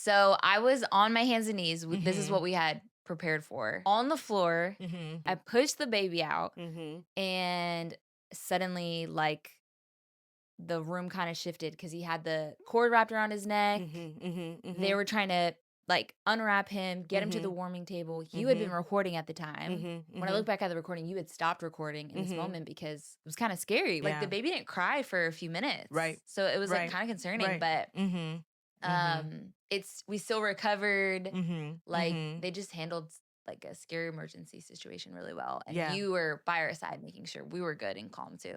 So I was on my hands and knees. This is what we had prepared for. On the floor, I pushed the baby out, and suddenly, like, the room kind of shifted because he had the cord wrapped around his neck. They were trying to, like, unwrap him, get him to the warming table. You had been recording at the time. When I look back at the recording, you had stopped recording in this moment because it was kind of scary. Like, the baby didn't cry for a few minutes. Right. So it was, like, kind of concerning, but we still recovered. Like, they just handled, like, a scary emergency situation really well. And you were by our side making sure we were good and calm too.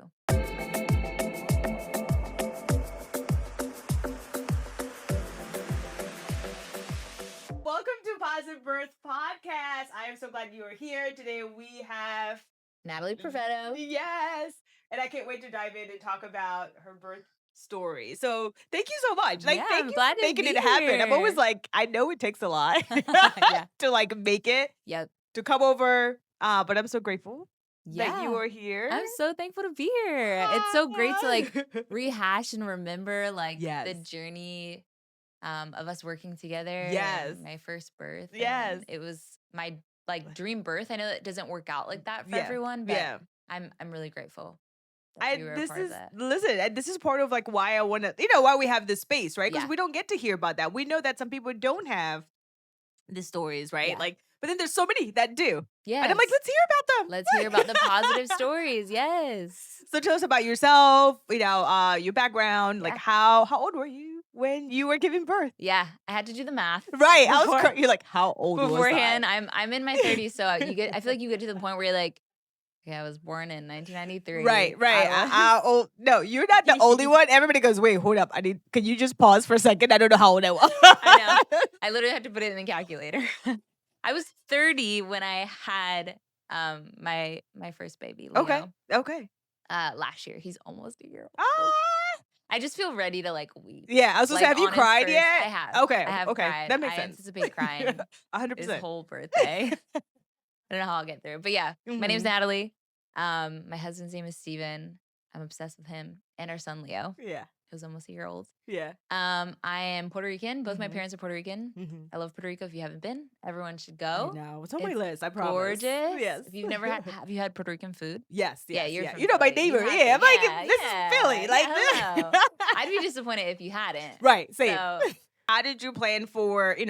Welcome to Positive Birth Podcast. I am so glad you are here. Today we have Natalie Perfetto. Yes. And I can't wait to dive in and talk about her birth story. So thank you so much. Like, Yeah, thank I'm you glad for to making be it happen. I'm always here. like, I know it takes a lot Yeah. to like make it, Yep. to come over. But I'm so grateful that you Yeah. are here. I'm so thankful to be here. It's so great to, like, rehash and remember, like, the journey of us working together. Yes. And my first birth. Yes. And it was my, like, dream birth. I know it doesn't work out like that for everyone, but I'm really grateful that you were a part of that. Listen, this is part of like why I want to, why we have this space, right? Because Yeah. we don't get to hear about that. We know that some people don't have the stories, right? Yeah. Like, but then there's so many that do. Yes. And I'm like, let's hear about them. Let's hear about the positive stories. Yes. So tell us about yourself, your background, like Yeah. how old were you when you were giving birth? Yeah, I had to do the math. Right. You're like, how old beforehand? was I? I'm in my 30s, so I feel like you get to the point where you're like, okay, I was born in 1993. Right. No, you're not the only one. Everybody goes, wait, hold up. Can you just pause for a second? I don't know how old I was. I know. I literally had to put it in the calculator. I was 30 when I had my first baby, Leo. Okay. Last year. He's almost a year old. Ah. I just feel ready to, like, weep. Yeah, I was supposed to have you cried yet? I have. Okay. I have cried. That makes I sense. anticipate crying 100%. his whole birthday. I don't know how I'll get through. But yeah, my name's Natalie. My husband's name is Steven. I'm obsessed with him and our son, Leo. Yeah. Who's almost a year old. Yeah. I am Puerto Rican. Both my parents are Puerto Rican. I love Puerto Rico. If you haven't been, everyone should go. I know. It's on my list. I promise. Gorgeous. Yes. If you've never have you had Puerto Rican food? Yes. Yeah, you're from you know my Philly. neighbor. I'm like, this is Philly. Like hello. this. I'd be disappointed if you hadn't. Right. Same. So, how did you plan for, in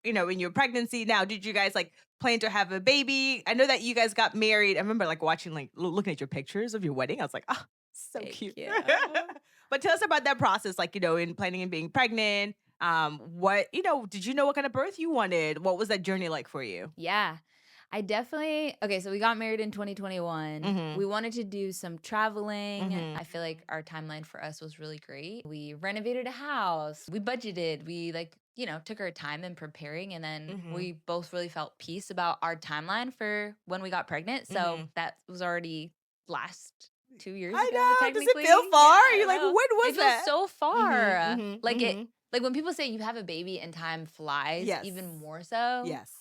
your pregnancy? Now, did you guys like plan to have a baby? I know that you guys got married. I remember like watching, like looking at your pictures of your wedding. I was like, oh, so Thank cute. you. But tell us about that process, like, in planning and being pregnant. What, did you know what kind of birth you wanted? What was that journey like for you? Yeah. I definitely, so we got married in 2021. We wanted to do some traveling. I feel like our timeline for us was really great. We renovated a house. We budgeted. We took our time in preparing. And then we both really felt peace about our timeline for when we got pregnant. So that was already last 2 years ago, technically. Does it feel far? Yeah, You're like, when was it that? feels so far. Like when people say you have a baby and time flies, even more so. Yes.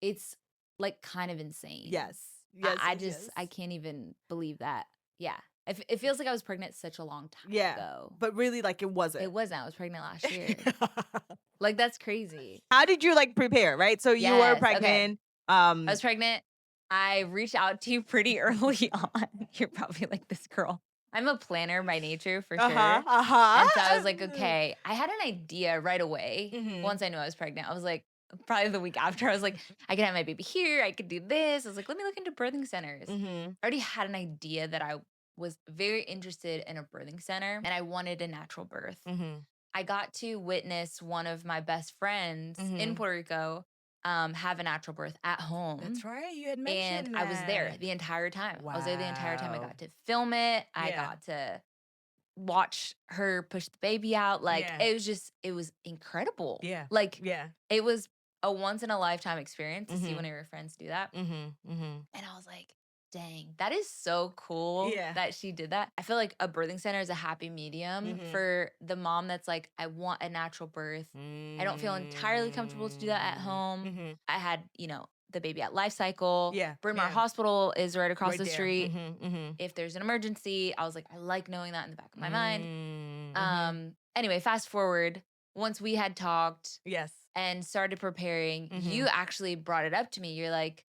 It's like kind of insane. Yes. I can't even believe that. Yeah. It feels like I was pregnant such a long time ago. But really, like, it wasn't. It wasn't. I was pregnant last year. Like, that's crazy. How did you like prepare, right? So you were pregnant. Okay. I was pregnant. I reached out to you pretty early on. You're probably like, this girl. I'm a planner by nature, for sure. And so I was like, okay. I had an idea right away. Once I knew I was pregnant, I was like, probably the week after, I was like, I could have my baby here. I could do this. I was like, let me look into birthing centers. I already had an idea that I was very interested in a birthing center and I wanted a natural birth. I got to witness one of my best friends in Puerto Rico have a natural birth at home. That's right. You had mentioned and that. I was there the entire time. Wow. I was there the entire time. I got to film it. I got to watch her push the baby out. Like, it was incredible. Yeah. Like, it was a once in a lifetime experience to see one of your friends do that. And I was like, dang, that is so cool that she did that. I feel like a birthing center is a happy medium for the mom that's like, I want a natural birth. I don't feel entirely comfortable to do that at home. I had, the baby at Life Cycle. Bryn Mawr Hospital is right across the street. If there's an emergency, I was like, I like knowing that in the back of my mind. Anyway, fast forward. once we had talked Yes. and started preparing, you actually brought it up to me. You're like,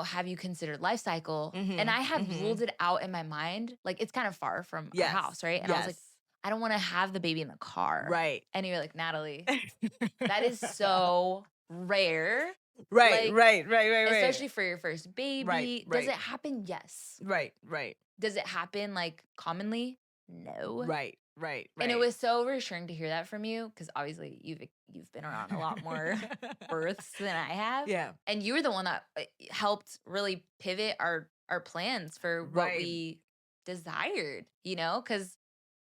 have you considered life cycle? And I had ruled it out in my mind. Like, it's kind of far from our Yes. house, right? And I was like, Yes. I don't want to have the baby in the car. Right. And you're like, Natalie, that is so rare. Right, Like, right. especially for your first baby. Right. Does it happen? Yes. Right. Does it happen like commonly? No. Right. And it was so reassuring to hear that from you, because obviously you've been around a lot more births than I have. Yeah. And you were the one that helped really pivot our plans for what we desired, because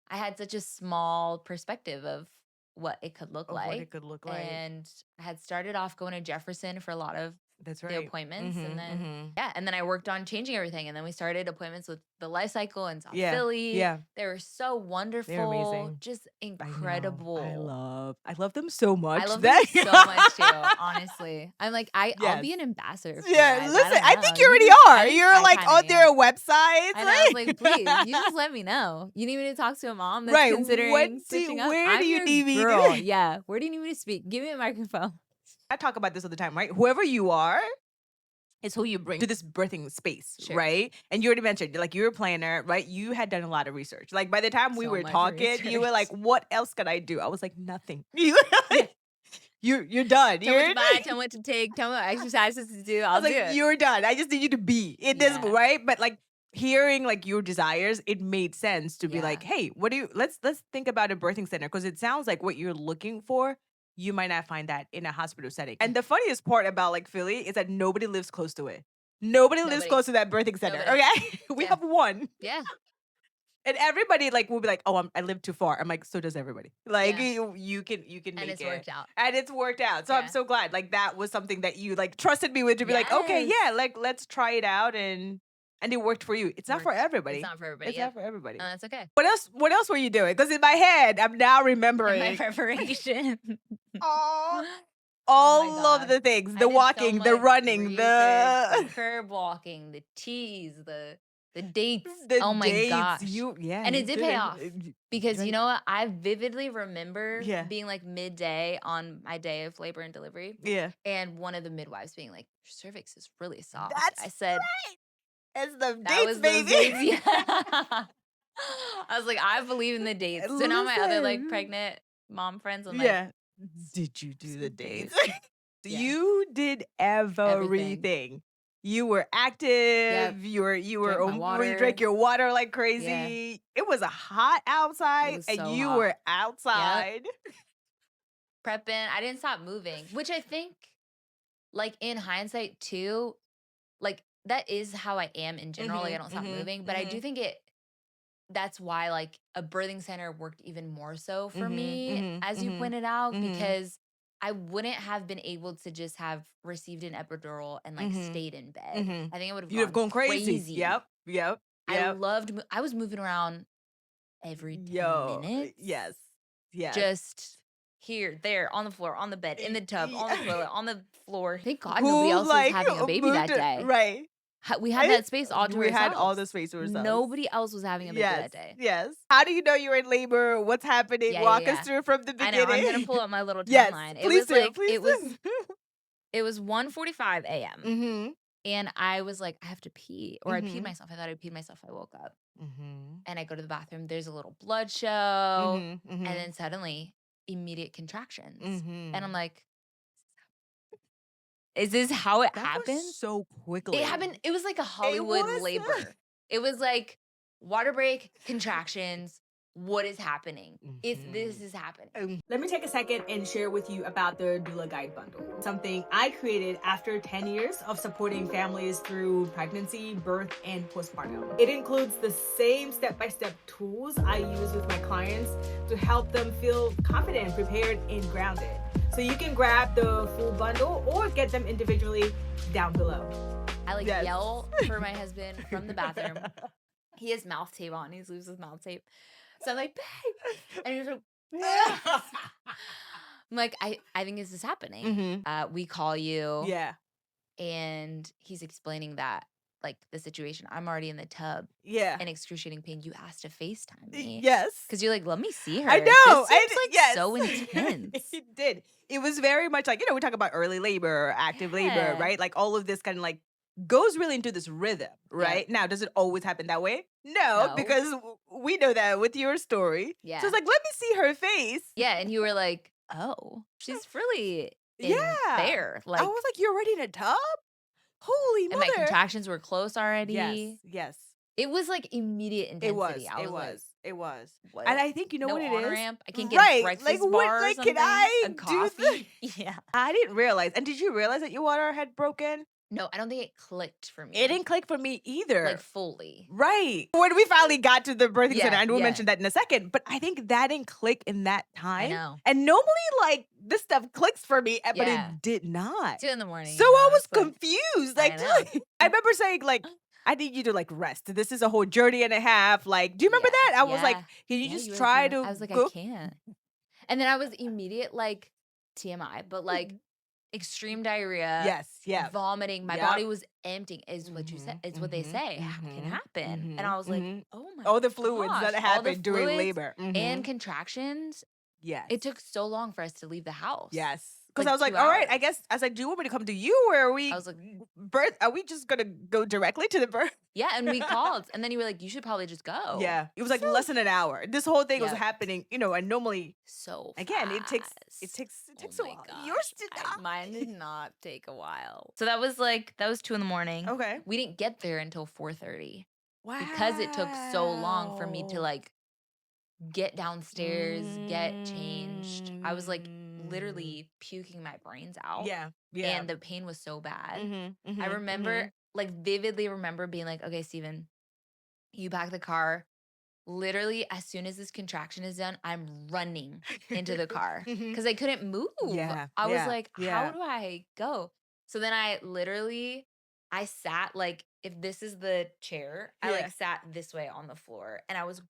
I had such a small perspective of what it could look Of like. what it could look like. And I had started off going to Jefferson for a lot of That's the right. appointments. And then, and then I worked on changing everything. And then we started appointments with the Life Cycle in South Philly. Yeah. They were so wonderful. They're amazing. Just I know. incredible. I love them so much. I love them so much too, honestly. I'm like, I'll be an ambassador for you guys. Listen, I think know. you already are. You're I like kinda on their websites. And I was like, please, you just let me know. You need me to talk to a mom that's considering switching up? Where I'm do you your need me girl. to? Yeah. Where do you need me to speak? Give me a microphone. I talk about this all the time, right? Whoever you are is who you bring to this birthing space, Sure. right? And you already mentioned, like, you're a planner, right? You had done a lot of research. Like, by the time we So were much talking, you were like, research. what else could I do? I was like, nothing. You're done. Tell me what to buy, tell me what to take, tell me what exercises to do. I'll I was do like, it. you're done. I just need you to be in this, Yeah. right? But like hearing like your desires, it made sense to be like, Yeah. hey, what do you let's think about a birthing center, because it sounds like what you're looking for, you might not find that in a hospital setting. And the funniest part about like Philly is that nobody lives close to it. Nobody lives Nobody. close to that birthing center. Nobody. Okay. We Yeah. have one. Yeah. And everybody like will be like, oh, I live too far. I'm like, so does everybody. Like Yeah. you can And make it's it. worked out. And it's worked out. So I'm Yeah. so glad. Like that was something that you like trusted me with to be like, okay, yeah, Yes. like let's try it out, and it worked for you. It's not for Worked. everybody. It's not for everybody. It's Yep. not for everybody. No, that's okay. What else were you doing? Because in my head, I'm now In remembering my preparation. all Oh my of God. the things. I The did so walking, the much running, research, the curb walking, the teas, the dates. the Oh my dates. gosh. And you it did pay off. Because right. you know what? I vividly remember Yeah. being like midday on my day of labor and delivery. Yeah. And one of the midwives being like, your cervix is really soft. That's I said, It's the that dates, was baby. those dates. Yeah. I was like, I believe in the dates. So now my other like Listen. pregnant mom friends, I'm like, Yeah. Did you do the dates. dates? Yeah. You did everything. You were active. Yep. You were Drank my you water. drank your water like crazy. Yeah. It was a hot outside, was and so you hot. were outside. Prepping. I didn't stop moving, which I think, like in hindsight too, like that is how I am in general. Like I don't stop moving, but I do think that's why like a birthing center worked even more so for me, as you pointed out, because I wouldn't have been able to just have received an epidural and like stayed in bed. I think I would have You'd have gone crazy. Yep. I was moving around every 10 minutes. Yes. Just here, there, on the floor, on the bed, in the tub, on the toilet, on the floor. Thank God Who, nobody else like, was having a baby that moved it- day. Right. We had that space all to We ourselves. had all the space to ourselves. Nobody else was having a baby that day. Yes. How do you know you're in labor? What's happening? Yeah, Walk yeah, us through from the I beginning. know. I'm gonna pull up my little Yes, timeline. please do. It was 1:45 a.m. Mm-hmm. and I was like, I have to pee, or I Mhm. peed myself. I thought I peed myself. I woke up Mm-hmm. and I go to the bathroom. There's a little blood show, Mm-hmm. and then suddenly immediate contractions, Mm-hmm. and I'm like, is this how it That happened? was so quickly. It happened. It was like a Hollywood was. labor. It was like water break, contractions. What is happening? If this is happening. Let me take a second and share with you about the Doula Guide Bundle, something I created after 10 years of supporting families through pregnancy, birth, and postpartum. It includes the same step-by-step tools I use with my clients to help them feel confident, prepared, and grounded. So you can grab the full bundle or get them individually down below. I yell for my husband from the bathroom. He has mouth tape on. He's loses his mouth tape. So I'm like, babe. And he's like, yes. I'm like, I think this is happening. We call you. Yeah. And he's explaining that like the situation. I'm already in the tub Yeah. in excruciating pain. You asked to FaceTime me Yes. because you're like, let me see I her. know. This seems like Yes. so intense. It did. It was very much like, we talk about early labor, active labor, Yeah. right? Like all of this kind of like goes really into this rhythm, right? Now, does it always happen that way? No, No. because we know that with your story. So Yeah. it's like, let me see her face. Yeah, and you were like, oh, she's really in Yeah. there. I Like, was like, you're already in a tub? Holy and my mother. contractions were close Yes, already. yes. It was like immediate intensity. I It was like, was. It was. what? And I think you know No what it on is? ramp. I can get a Right. Like breakfast what bar or like something. can I A do coffee. Yeah. I didn't realize. And did you realize that your water had broken? No, I don't think it clicked for me. It didn't click for me either. like fully. Right. When we finally got to the birthing center, Yeah, and we'll yeah. mention that in a second, but I think that didn't click in that time. know. And normally, like, this stuff clicks for me, but Yeah. it did not. 2 in the morning. So I was it's like- confused. I Like, know. I remember saying, like, I need you to like rest. This is a whole journey and a half. Like, do you remember Yeah, that? I was like, yeah. can you Yeah, just you were try like, to I was like, go? I can't. And then I was immediate like TMI, but like extreme diarrhea. Yes, yeah. Vomiting. My Yep. body was emptying. Is what you said. It's what they say can happen. And I was like, oh my. All the fluids gosh, that all the happened during fluids labor. and contractions. Yes. It took so long for us to leave the house. Yes. Because Like I was like, 2 all right, I hours. guess I was like, do you want me to come to you or are we I was like, birth? Are we just gonna go directly to the birth? yeah, and we called, and then you were like, you should probably just go. Yeah. It was like So- less than an hour. This whole thing was Yep. happening, and normally So again it takes fast. a Oh my while. gosh, Yours did not. mine did not take a while. So that was 2 in the morning. Okay. We didn't get there until 4:30 Wow. because it took so long for me to like get downstairs, get changed. I was like literally puking my brains out. Yeah. Yeah. And the pain was so bad. Mhm, I mhm, remember, like, vividly remember being like, okay, Steven, you pack the car. Literally, as soon as this contraction is done, I'm running into the car Mhm. because I couldn't move. Yeah, I was yeah, like, yeah. how do I go? So then I sat like, if this is the chair, I Yeah. like sat this way on the floor and I was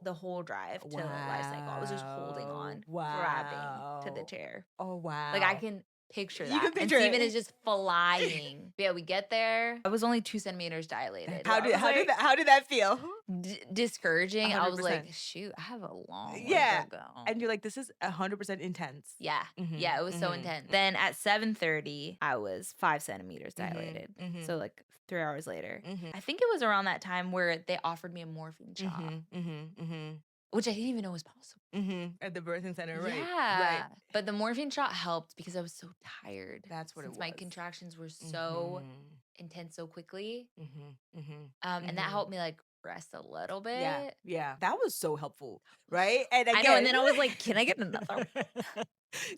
the whole drive to Life Cycle. I was just holding on, grabbing to the Wow. chair. Oh wow. Like I can picture that. You can picture and it. Steven is just flying. But yeah, we get there. I was only 2 centimeters dilated. How I did was like, how did that feel? discouraging. I was 100%. like, shoot, I have a long way Yeah. to go. And you're like, this is 100% intense. Yeah. Mhm, Yeah, it was so mhm. intense. Then at 7:30, I was 5 centimeters Mhm, dilated. mhm. So like 3 hours later. Mhm. I think it was around that time where they offered me a morphine shot, which I didn't even know was possible. At the birthing center, right? Yeah. Right. But the morphine shot helped because I was so tired. That's what it Since my was. contractions were so intense so quickly. And that Mhm. helped me like rest a little bit. Yeah, yeah. That was so helpful, right? And again, I know. And then I was like, can I get another one?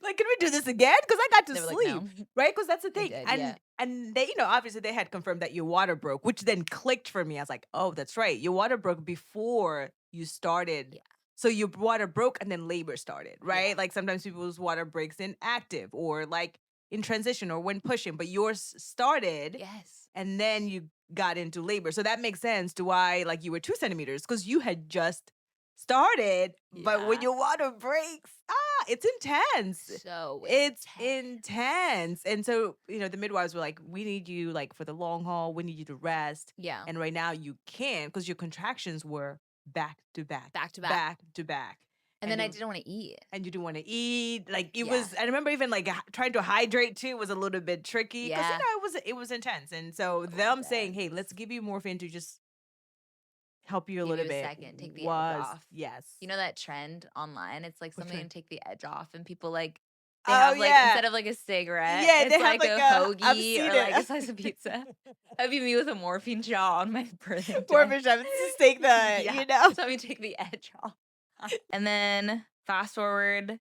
like, can we do this again? Because I got to They were like, sleep, no. right? Because that's the They thing. did, and yeah. and they, obviously they had confirmed that your water broke, which then clicked for me. I was like, oh, that's right. Your water broke before you started. Yeah. So your water broke and then labor started, right? Yeah. Like sometimes people's water breaks in active or like in transition or when pushing, but yours started Yes. and then you got into labor. So that makes sense to why like you were 2 centimeters because you had just started, but when Yeah. your water breaks, it's intense. So It's intense. And so, the midwives were like, we need you like for the long haul. We need you to rest. Yeah. And right now you can't because your contractions were back to back. Back to back. Back to back. And then I didn't want to eat. And you didn't want to eat. Like it Yeah. was, I remember even like trying to hydrate too was a little bit tricky. Because Yeah. it was intense. And so them saying, hey, let's give you morphine to just help you a Give little you a bit. second, take the edge was, off. Yes. You know that trend online? It's like What something trend? to take the edge off, and people like they Oh, have like yeah. instead of like a cigarette, Yeah, it's they have, like a like, I've hoagie seen or it. like a slice of pizza. That'd be me with a morphine shot on my birthday. Morphine shot, just take the, So let me take the edge off. And then fast forward,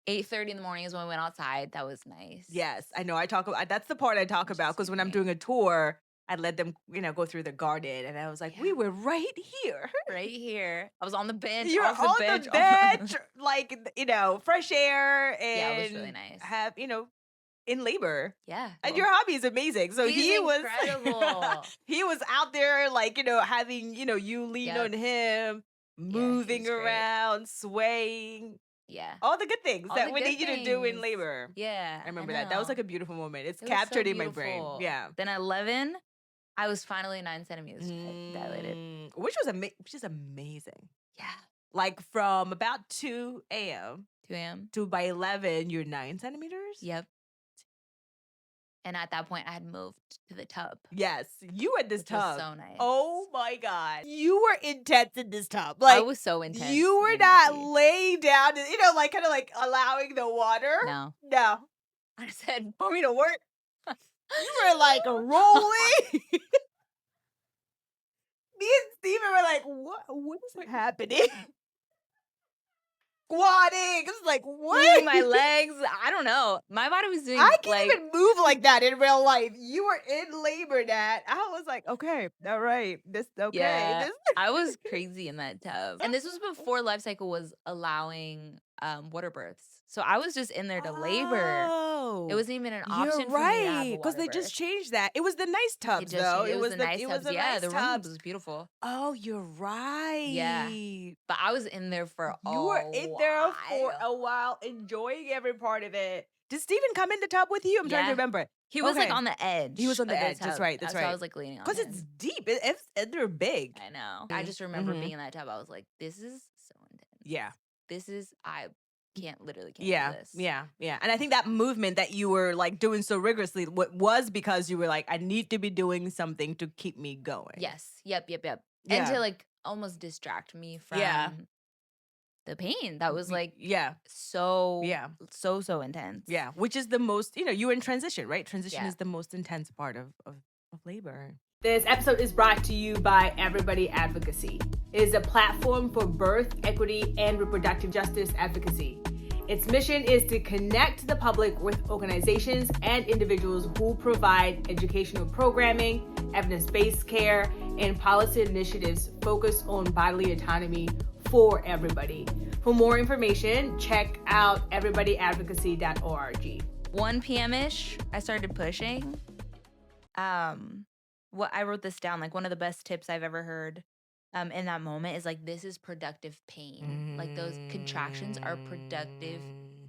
8:30 in the morning is when we went outside. That was nice. Yes, I know. I talk about that's the part I talk about because when I'm doing a tour, I let them, go through the garden, and I was like, we were right here. Right here. I was on the bench. You're off on the bench. the bench, like fresh air, and Yeah, it was really nice. Have in labor. Yeah. And your hobby is amazing. So He's he was incredible. he was out there like, having, you lean Yep. on him, moving was great. around, swaying, Yeah. all the good things All that the we good need you to do in things. labor. Yeah. I remember that. That was know. like a beautiful moment. It's It was so captured in my brain. beautiful. Yeah. Then at 11, I was finally 9 centimeters dilated. Which is amazing. Yeah. Like from about 2 a.m. 2 a.m. to by 11, you're 9 centimeters? Yep. And at that point, I had moved to the tub, Yes, you were in this which was tub. so nice. Oh my God. You were intense in this tub. I Like, was so intense. you were in not NC. laying down, like kind of like allowing the water. No. No. I said, "Pour me to work." You were like rolling. Me and Steven were like, what is happening? Squatting. It's like, what? Moving my legs. I don't know. My body was doing I can't like even move like that in real life. You were in labor, Nat. I was like, okay, all right. yeah. This I was crazy in that tub. And this was before Life Cycle was allowing water births. So I was just in there to labor. It wasn't even an option You're for me to have a right, because water they just birth. changed that. It was the nice It tubs, just though. changed. It was the nice tubs. the Yeah, nice the room tubs. was beautiful. Oh, you're right. Yeah. But I was in there for a You were in there for while. a while, enjoying every part of it. Did Steven come in the tub with you? I'm trying to Yeah. remember. He was like Okay. on the edge. He was on the of edge. That's tub. right. That's So right. I was like leaning on Because him. it's deep. They're big. I know. I just remember Mhm. being in that tub. I was like, this is so intense. Yeah. I can't do Yeah, this. yeah, yeah. And I think that movement that you were like doing so rigorously was because you were like, I need to be doing something to keep me going. Yes. Yep. And Yeah. to like almost distract me from Yeah. the pain that was like Yeah. so Yeah. so intense. Yeah. Which is the most, you were in transition, right? Transition Yeah. is the most intense part of labor. This episode is brought to you by Everybody Advocacy. It is a platform for birth, equity, and reproductive justice advocacy. Its mission is to connect the public with organizations and individuals who provide educational programming, evidence-based care, and policy initiatives focused on bodily autonomy for everybody. For more information, check out everybodyadvocacy.org. 1 p.m.-ish, I started pushing. What I wrote this down, like one of the best tips I've ever heard in that moment is like, this is productive pain. Like those contractions are productive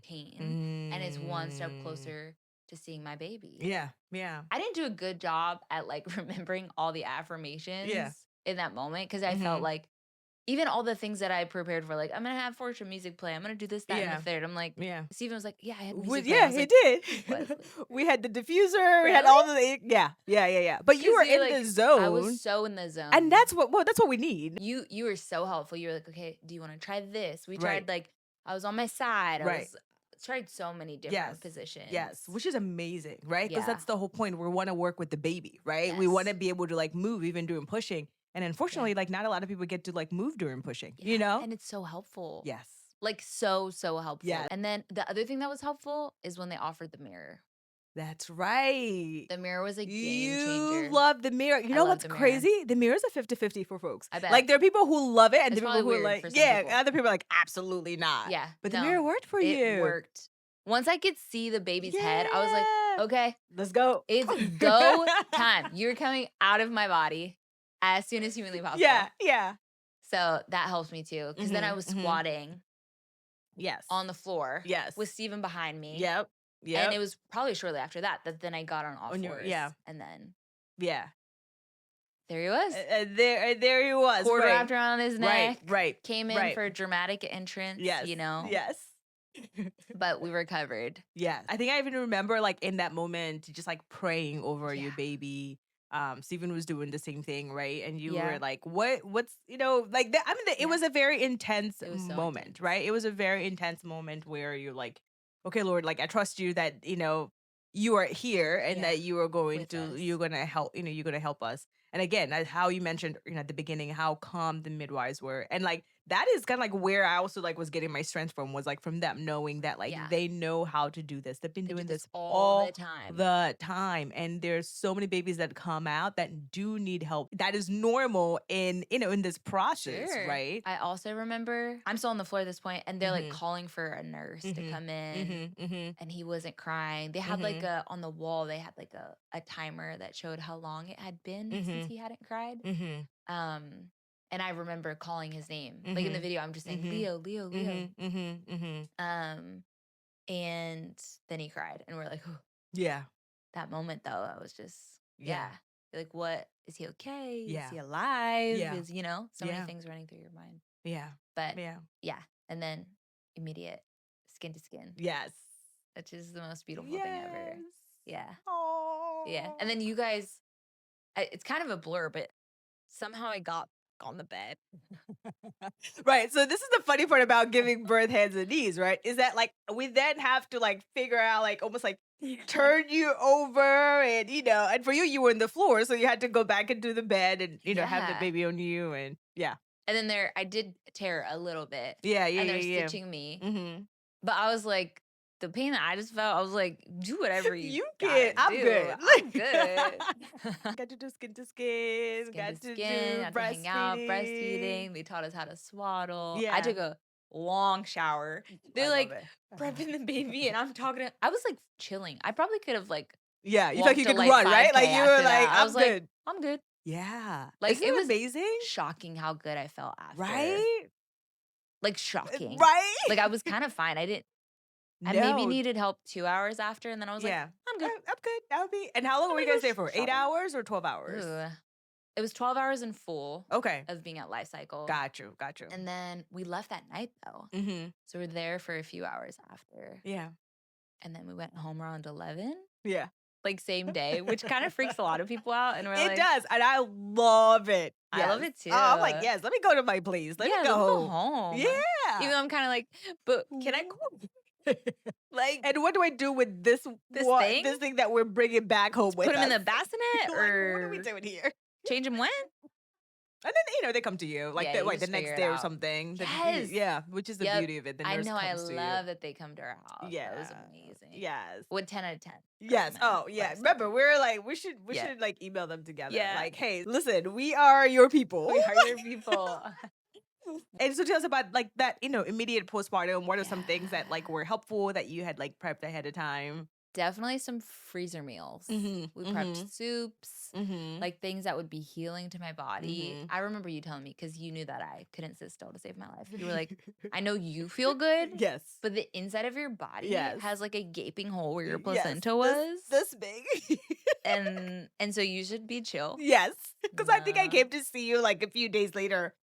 pain. And it's one step closer to seeing my baby. Yeah. I didn't do a good job at like remembering all the affirmations in that moment because I felt like even all the things that I prepared for, like, I'm going to have Fortune music play. I'm going to do this, that, and the third. I'm like, Steven was like, yeah, I had music play. Yeah, he did. We had the diffuser. We had all the, yeah. But you were in the zone. I was so in the zone. And that's what we need. You were so helpful. You were like, okay, do you want to try this? We tried like, I was on my side. I tried so many different positions. Yes, which is amazing, right? Because Yeah. that's the whole point. We want to work with the baby, right? We want to be able to like move even during pushing. And unfortunately, like not a lot of people get to like move during pushing, And it's so helpful. Yes. Like so helpful. Yeah. And then the other thing that was helpful is when they offered the mirror. That's right. The mirror was a game changer. You love the mirror. You know what's the mirror. crazy? The mirror is a 50-50 for folks. I bet. Like there are people who love it and It's there are people who are probably weird like, for some people. other people are like, absolutely not. Yeah. But the mirror worked for you. It worked. Once I could see the baby's head, I was like, okay, let's go. It's go time. You're coming out of my body as soon as humanly possible. Yeah. So that helps me too. Because then I was squatting on the floor with Steven behind me. Yep. And it was probably shortly after that then I got on all fours. And then there he was. There he was. Quarter wrapped around his neck. Right. Came in for a dramatic entrance. Yes. Yes. But we recovered. Yeah. I think I even remember like in that moment just like praying over your baby. Steven was doing the same thing, right? And you were like, what's like that. I mean, it was a very intense moment, intense. Right? It was a very intense moment where you're like, okay, Lord, like I trust you that, you are here and that you are going you're going to help, you're going to help us. And again, how you mentioned, at the beginning, how calm the midwives were. And like, that is kind of like where I also like was getting my strength from, was like from them knowing that like they know how to do this. They've been doing this all the time. And there's so many babies that come out that do need help. That is normal in this process, right? I also remember I'm still on the floor at this point and they're like calling for a nurse to come in and he wasn't crying. They had like on the wall, they had like a timer that showed how long it had been since he hadn't cried. And I remember calling his name. Like in the video, I'm just saying, Leo. And then he cried. And we're like, oh. Yeah. That moment, though, I was just, Like, what is he okay? Is Yeah. he alive? Yeah. Is, so many Yeah. things running through your mind. Yeah. But Yeah. yeah. And then immediate skin to skin, Yes. which is the most beautiful thing ever. Yes. Yeah. Yeah. And Oh. then you guys, it's kind of a blur, but somehow I got on the bed. Right. So this is the funny part about giving birth hands and knees, right? Is that like we then have to like figure out like almost like turn you over and and for you you were in the floor, so you had to go back into the bed and have the Yeah. baby on you and yeah. And then I did tear a little bit. Yeah, yeah, And they're yeah, stitching me. yeah. Mm-hmm. But I was like, the pain that I just felt, I was like, do whatever you You gotta can. I'm do. good. I'm good. Got to do skin to skin. Skin to Got to skin, do got to hang out, breastfeeding. breastfeeding. They taught us how to swaddle. I Yeah. took a long shower. I They're love like it. prepping the baby, and I'm talking to, I was like chilling. I probably could have like Yeah, you feel like walked you a could like run, right? 5K Like you were after like, that. I I'm was like, good. I'm good. Yeah. Like Isn't it it was amazing? shocking how good I felt after. Right? Like shocking. Right? Like I was kind of fine. I maybe No. needed help 2 hours after, and then I was like, Yeah. I'm good. I'm good. That would be. And how long Let were me you go guys there for? 8 shower. hours or 12 hours? Ugh. It was 12 hours in full Okay. of being at Life Cycle. Got you. Got you. And then we left that night though. Mm-hmm. So we're there for a few hours after. Yeah. And then we went home around 11, Yeah. like same day, which kind of freaks a lot of people out. And we're It like, does. And I love it. I love Yes. it too. Oh, I'm like, yes, let me go to my place. Let me Yeah, go let me go home. home. Yeah. Even though I'm kind of like, but can I go? Like, And what do I do with this thing? this thing that we're bringing back home with Put him in us? the bassinet Like, what are we or doing here? change him when? And then they come to you like Yeah, you the just next figure it day or out. something. Yes. Yeah, which is the Yep. beauty of it. The I nurse know. I comes to you. love that they come to our house. Yeah. That was amazing. Yes. Would 10 out of 10. Yes. recommend Oh, yeah. Life Remember, Cycle. we're like we should Yeah. like email them together. Yeah. Like, hey, listen, we are your people. We are your people. And so tell us about like that, immediate postpartum. What are some things that Yeah. like were helpful that you had like prepped ahead of time? Definitely some freezer meals. Mhm, We mhm. prepped soups, Mm-hmm. like things that would be healing to my body. Mhm. I remember you telling me because you knew that I couldn't sit still to save my life. You were like, I know you feel good, Yes. but the inside of your body Yes. has like a gaping hole where your Yes, placenta was. this big. and so you should be chill. Yes. Because I think I Nah. came to see you like a few days later.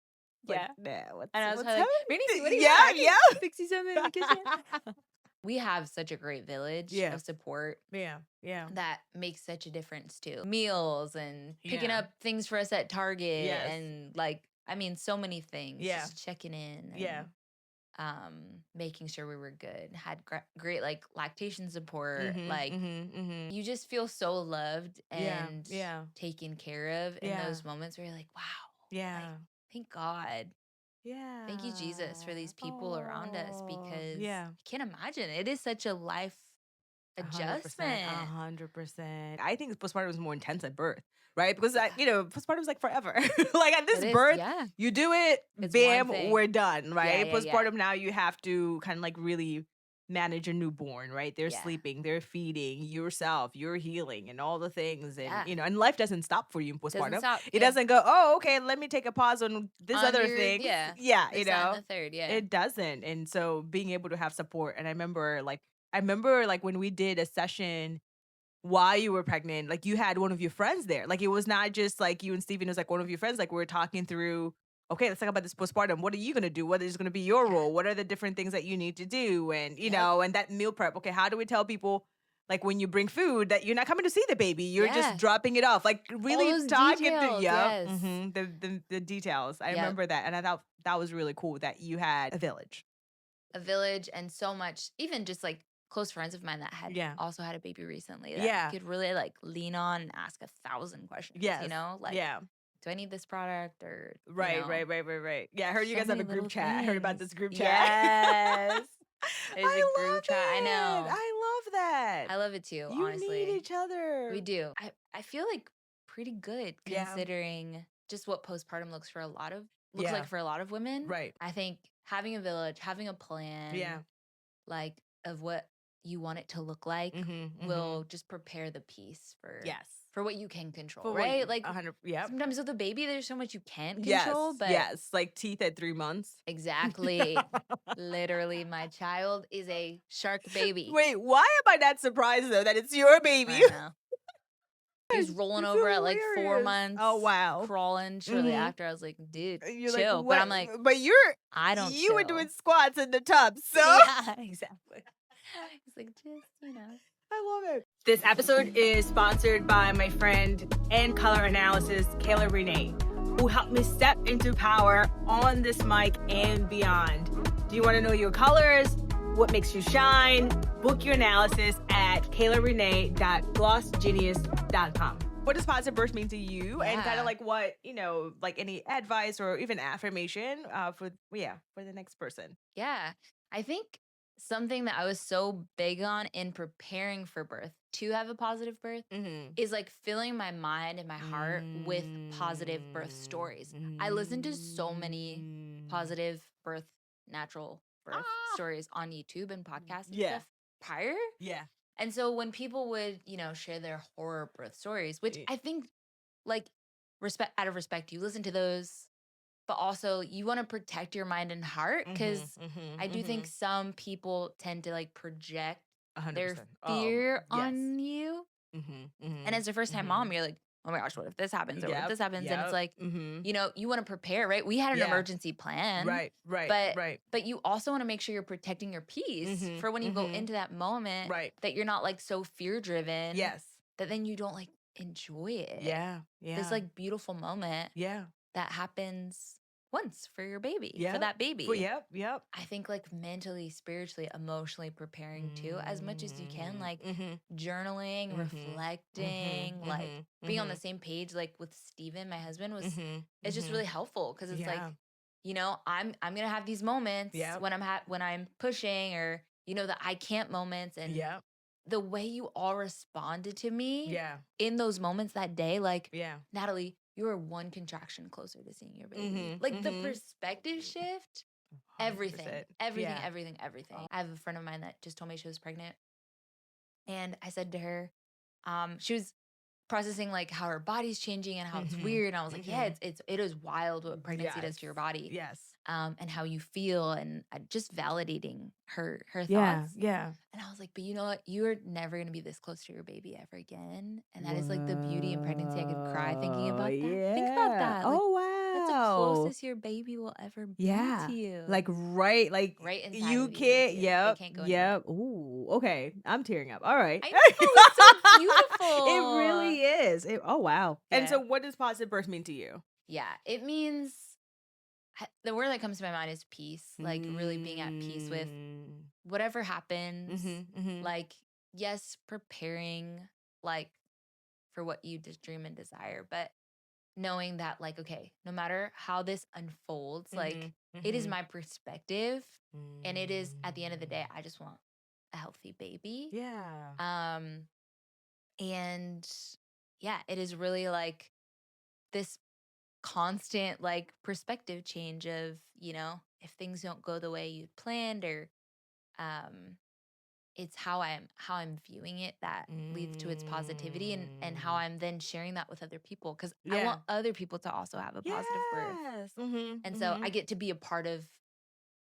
Yeah. Like, nah, what's, And I was what's probably like, happening? Rainy, what do you Yeah, got? I can yeah. fix you something in the kitchen. We have such a great village Yeah. of support Yeah, yeah. that makes such a difference too. Meals and picking Yeah. up things for us at Target Yes. and so many things. Yeah. Just checking in. And, Yeah. making sure we were good. Had great like lactation support. Mhm, Like mhm, mhm. you just feel so loved Yeah, and yeah. taken care of in Yeah. those moments where you're like, wow, Yeah. thank God. Yeah. Thank you, Jesus, for these people around us Oh, because yeah. I can't imagine. It is such a life 100%. adjustment. 100%. I think postpartum is more intense at birth, right? Because Yeah. postpartum is like forever. Like at this It is, birth, yeah. you do it, It's bam, one thing. we're done, right? yeah, yeah. Postpartum now you have to kind of like really manage your newborn, right? They're Yeah. sleeping, they're feeding yourself, you're healing, and all the things, and Yeah. and life doesn't stop for you in Doesn't postpartum. stop. It yeah. doesn't go, oh, okay, let me take a pause on this On other your- thing. Yeah. Yeah, This, that, and the third. Yeah. it doesn't. And so being able to have support, and I remember like when we did a session while you were pregnant, like you had one of your friends there. Like it was not just like you and Steven, it was like one of your friends. Like we were talking through, okay, let's talk about this postpartum. What are you gonna do? What is gonna be your Yeah. role? What are the different things that you need to do? And Yep. and that meal prep. Okay, how do we tell people like when you bring food that you're not coming to see the baby? You're Yeah. just dropping it off. Like really those talking details, through yes. the details. I Yep. remember that. And I thought that was really cool that you had a village. A village and so much, even just like close friends of mine that had Yeah. also had a baby recently that Yeah. could really like lean on and ask 1,000 questions. Yes. Like, Yeah. do I need this product or Right. Yeah, I heard you So guys have a many group little chat. I heard about things. this group chat. Yes. There's I a group love chat. I it. know. I love that. I love it too, You honestly. need each other. We do. I feel like pretty good Yeah. considering just what postpartum looks Yeah. like for a lot of women. Right. I think having a village, having a plan, Yeah. like of what you want it to look like Mhm, will just prepare the piece for Yes. for what you can control, For what right? you- Like 100. Yeah. sometimes with a baby, there's so much you can't Yes. control, but Yes. Like teeth at 3 months. exactly. Literally, my child is a shark baby. Wait, why am I not surprised though that it's your baby? I know. He was rolling It's over at like 4 hilarious. Oh, months, wow. crawling shortly Mhm. after. I was like, "Dude, And you're like, chill." But "What?" I'm like, But "I don't you were doing chill." squats in the tub, so Yeah, exactly. He's like, "Just." I love it. This episode is sponsored by my friend and color analysis, Kayla Renee, who helped me step into power on this mic and beyond. Do you want to know your colors? What makes you shine? Book your analysis at kaylarenee.glossgenius.com. What does positive birth mean to you? And kind Yeah. of like what, like any advice or even affirmation for the next person. Yeah. I think something that I was so big on in preparing for birth to have a positive birth Mm-hmm. is like filling my mind and my heart with positive birth stories. I listen to so many positive birth, natural birth Ah, stories on YouTube and podcasts and yeah, stuff prior. yeah. And so when people would, share their horror birth stories, which I think like respect out of respect, you listen to those, but also you want to protect your mind and heart because I do think some people tend to like project their 100%. fear Yes. on you. And as a first time mom, you're like, oh my gosh, what if this happens? Or what if Yep. this happens? And it's Yep. like, you want to prepare, right? We had an Yeah. emergency plan. Right. Right. But Right. but you also want to make sure you're protecting your peace for when you go into that moment, Right. that you're not like so fear driven Yes. that then you don't like enjoy it. Yeah. Yeah. This like beautiful moment Yeah. that happens once for your baby, for Yep. that baby. Yep. Yep. I think like mentally, spiritually, emotionally preparing too, as much as you can, like journaling, reflecting, like being on the same page, like with Steven, my husband, was it's just really helpful because it's like, Yeah. I'm gonna have these moments Yep. when I'm pushing, or the I can't moments, and Yep. the way you all responded to me Yeah. in those moments that day, like, Yeah. Natalie, you are one contraction closer to seeing your baby. Like the perspective shift, everything, 100%. everything, Yeah. everything, everything. I have a friend of mine that just told me she was pregnant. And I said to her, she was processing like how her body's changing and how it's weird. And I was like, yeah, it is wild what pregnancy does to your body. Yes. And how you feel, and just validating her Yeah. thoughts. Yeah. And I was like, but you know what? You are never going to be this close to your baby ever again. And that is like the beauty in pregnancy. I could cry thinking about that. Yeah. Think about that. Like, Oh, that's the wow. closest your baby will ever be Yeah. to you. Like right inside you of you, can't. too. Yep. They can't go anywhere. Yep. Ooh. Okay. I'm tearing up. All right. I know, it's so beautiful. It really is. Oh, wow. And Yeah. so what does positive birth mean to you? Yeah, it means the word that comes to my mind is peace. Like really being at peace with whatever happens. Like, yes, preparing like for what you just dream and desire, but knowing that like, okay, no matter how this unfolds, like it is my perspective, and it is at the end of the day, I just want a healthy baby. Yeah. And yeah, it is really like this constant like perspective change of, if things don't go the way you planned, or um it's how I'm viewing it that leads to its positivity, and how I'm then sharing that with other people, because I Yeah. want other people to also have a positive birth. Yes. And so I get to be a part of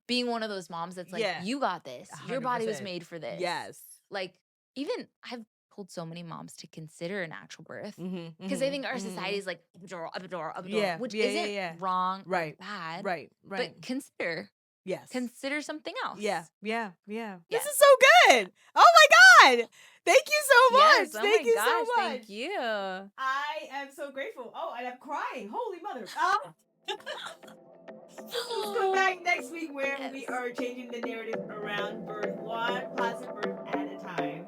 being one of those moms that's like, Yeah. you got this. Your body was 100%. made for this. Yes. Like, even I've told so many moms to consider a natural birth, because I think our society is like epidural, epidural, epidural, Yeah. which Yeah, isn't yeah. wrong or Right. bad. Right. Right. But consider Yes. something else. Yeah. Yeah. Yeah. Yeah. This is so good. Oh my God. Thank you so much. Yes. Oh Thank my you gosh, so much. thank you. I am so grateful. Oh, and I'm crying. Holy mother. Let's come back next week where we Yes. are changing the narrative around birth, one positive birth at a time.